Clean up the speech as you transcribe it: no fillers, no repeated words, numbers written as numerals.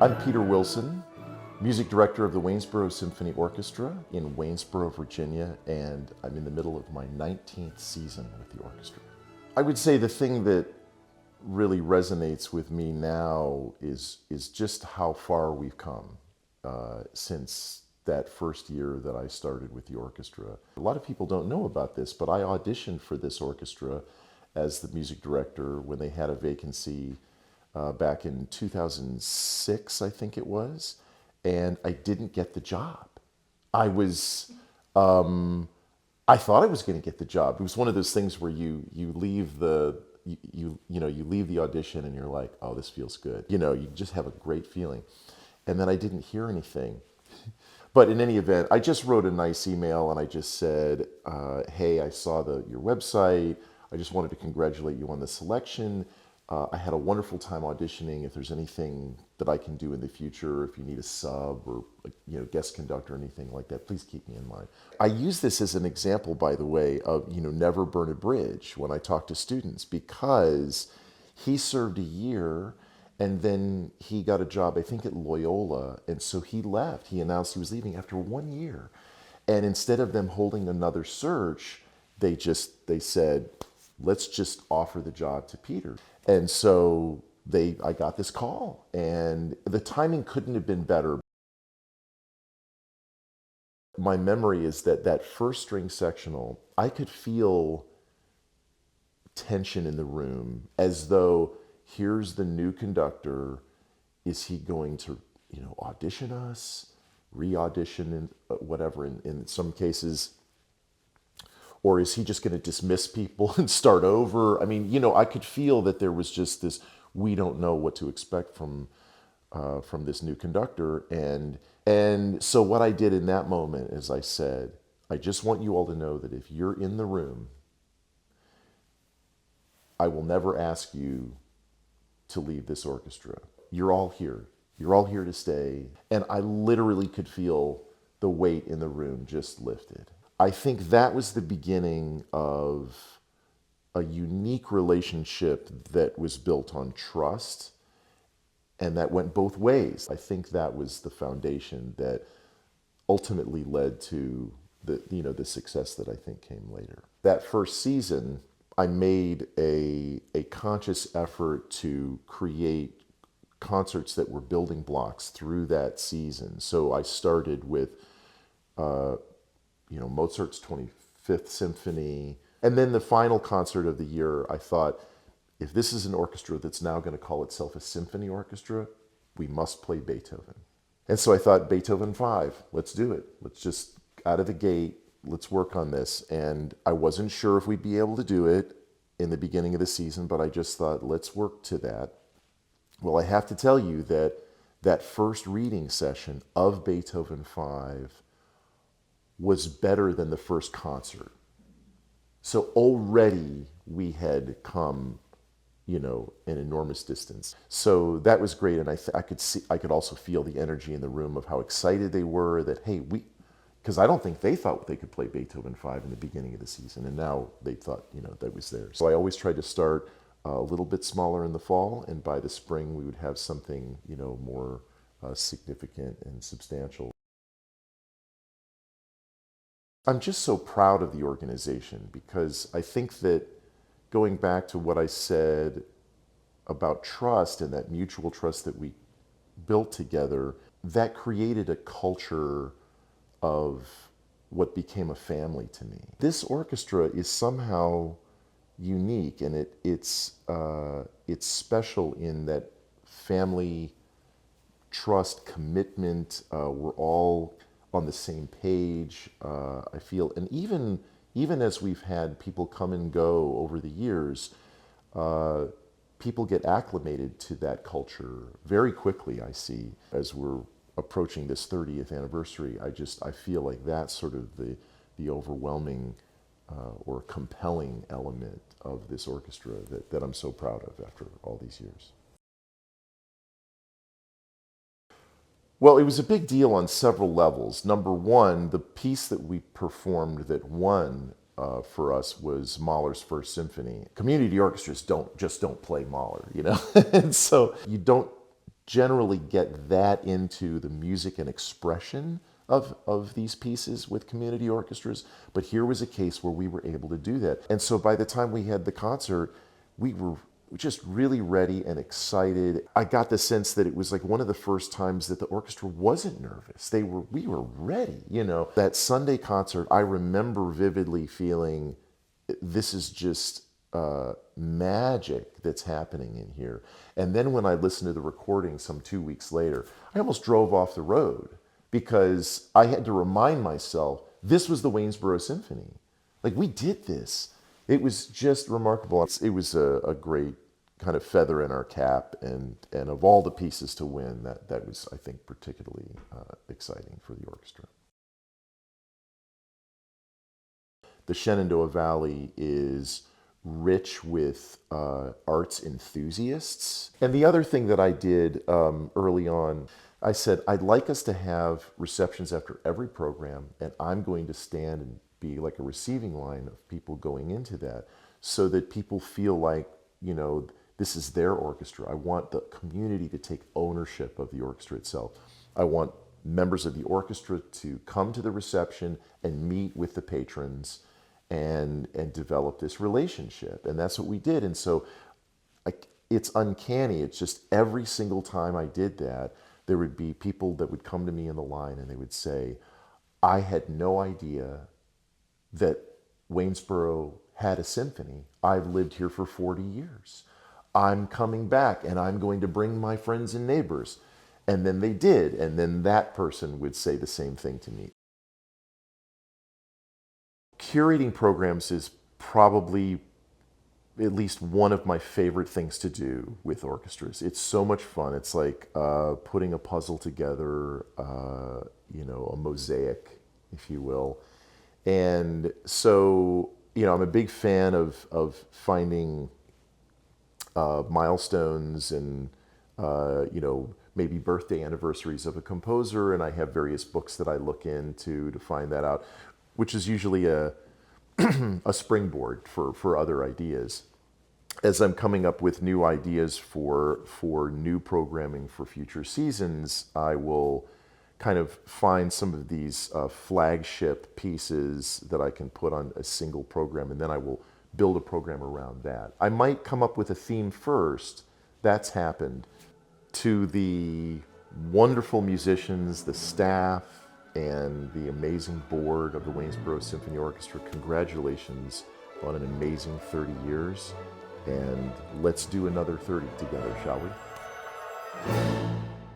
I'm Peter Wilson, music director of the Waynesboro Symphony Orchestra in Waynesboro, Virginia, and I'm in the middle of my 19th season with the orchestra. I would say the thing that really resonates with me now is just how far we've come since that first year that I started with the orchestra. A lot of people don't know about this, but I auditioned for this orchestra as the music director when they had a vacancy back in 2006, I think it was, and I didn't get the job. I was, I thought I was going to get the job. It was one of those things where you leave the you leave the audition and you're like, oh, this feels good. You just have a great feeling, and then I didn't hear anything. But in any event, I just wrote a nice email and I just said, hey, I saw your website. I just wanted to congratulate you on the selection. I had a wonderful time auditioning. If there's anything that I can do in the future, if you need a sub or guest conductor or anything like that, please keep me in mind. I use this as an example, by the way, of never burn a bridge when I talk to students, because he served a year and then he got a job, I think, at Loyola, and so he left. He announced he was leaving after 1 year, and instead of them holding another search, they said, let's just offer the job to Peter. And so I got this call, and the timing couldn't have been better. My memory is that first string sectional, I could feel tension in the room, as though here's the new conductor. Is he going to audition us, re-audition, and whatever in some cases? Or is he just going to dismiss people and start over? I mean, I could feel that there was just this, we don't know what to expect from this new conductor. And so what I did in that moment is I said, I just want you all to know that if you're in the room, I will never ask you to leave this orchestra. You're all here. You're all here to stay. And I literally could feel the weight in the room just lifted. I think that was the beginning of a unique relationship that was built on trust, and that went both ways. I think that was the foundation that ultimately led to the success that I think came later. That first season, I made a conscious effort to create concerts that were building blocks through that season. So I started with Mozart's 25th Symphony. And then the final concert of the year, I thought, if this is an orchestra that's now going to call itself a symphony orchestra, we must play Beethoven. And so I thought, Beethoven 5, let's do it. Let's just, out of the gate, let's work on this. And I wasn't sure if we'd be able to do it in the beginning of the season, but I just thought, let's work to that. Well, I have to tell you that first reading session of Beethoven 5 was better than the first concert. So already we had come, an enormous distance. So that was great, and I could also feel the energy in the room of how excited they were that, hey, because I don't think they thought they could play Beethoven 5 in the beginning of the season, and now they thought, that was theirs. So I always tried to start a little bit smaller in the fall, and by the spring we would have something, more significant and substantial. I'm just so proud of the organization, because I think that, going back to what I said about trust and that mutual trust that we built together, that created a culture of what became a family to me. This orchestra is somehow unique, and it's special in that family, trust, commitment. We're all on the same page, I feel. And even as we've had people come and go over the years, people get acclimated to that culture very quickly, I see. As we're approaching this 30th anniversary, I feel like that's sort of the overwhelming or compelling element of this orchestra that I'm so proud of after all these years. Well, it was a big deal on several levels. Number one, the piece that we performed that won for us was Mahler's First Symphony. Community orchestras don't play Mahler, and so you don't generally get that into the music and expression of these pieces with community orchestras. But here was a case where we were able to do that. And so by the time we had the concert, we were just really ready and excited. I got the sense that it was like one of the first times that the orchestra wasn't nervous. We were ready, you know. That Sunday concert, I remember vividly feeling this is just magic that's happening in here. And then when I listened to the recording some 2 weeks later, I almost drove off the road because I had to remind myself this was the Waynesboro Symphony. Like, we did this. It was just remarkable. It was a great kind of feather in our cap, and of all the pieces to win, that was, I think, particularly exciting for the orchestra. The Shenandoah Valley is rich with arts enthusiasts. And the other thing that I did early on, I said, I'd like us to have receptions after every program, and I'm going to stand and be like a receiving line of people going into that so that people feel like, you know, this is their orchestra. I want the community to take ownership of the orchestra itself. I want members of the orchestra to come to the reception and meet with the patrons and develop this relationship. And that's what we did. And so it's uncanny. It's just every single time I did that, there would be people that would come to me in the line and they would say, I had no idea that Waynesboro had a symphony. I've lived here for 40 years. I'm coming back and I'm going to bring my friends and neighbors. And then they did. And then that person would say the same thing to me. Curating programs is probably at least one of my favorite things to do with orchestras. It's so much fun. It's like putting a puzzle together, you know, a mosaic, if you will. And so, you know, I'm a big fan of finding milestones and, you know, maybe birthday anniversaries of a composer. And I have various books that I look into to find that out, which is usually a springboard for other ideas. As I'm coming up with new ideas for new programming for future seasons, I will kind of find some of these flagship pieces that I can put on a single program, and then I will build a program around that. I might come up with a theme first. That's happened. To the wonderful musicians, the staff, and the amazing board of the Waynesboro Symphony Orchestra, congratulations on an amazing 30 years. And let's do another 30 together, shall we?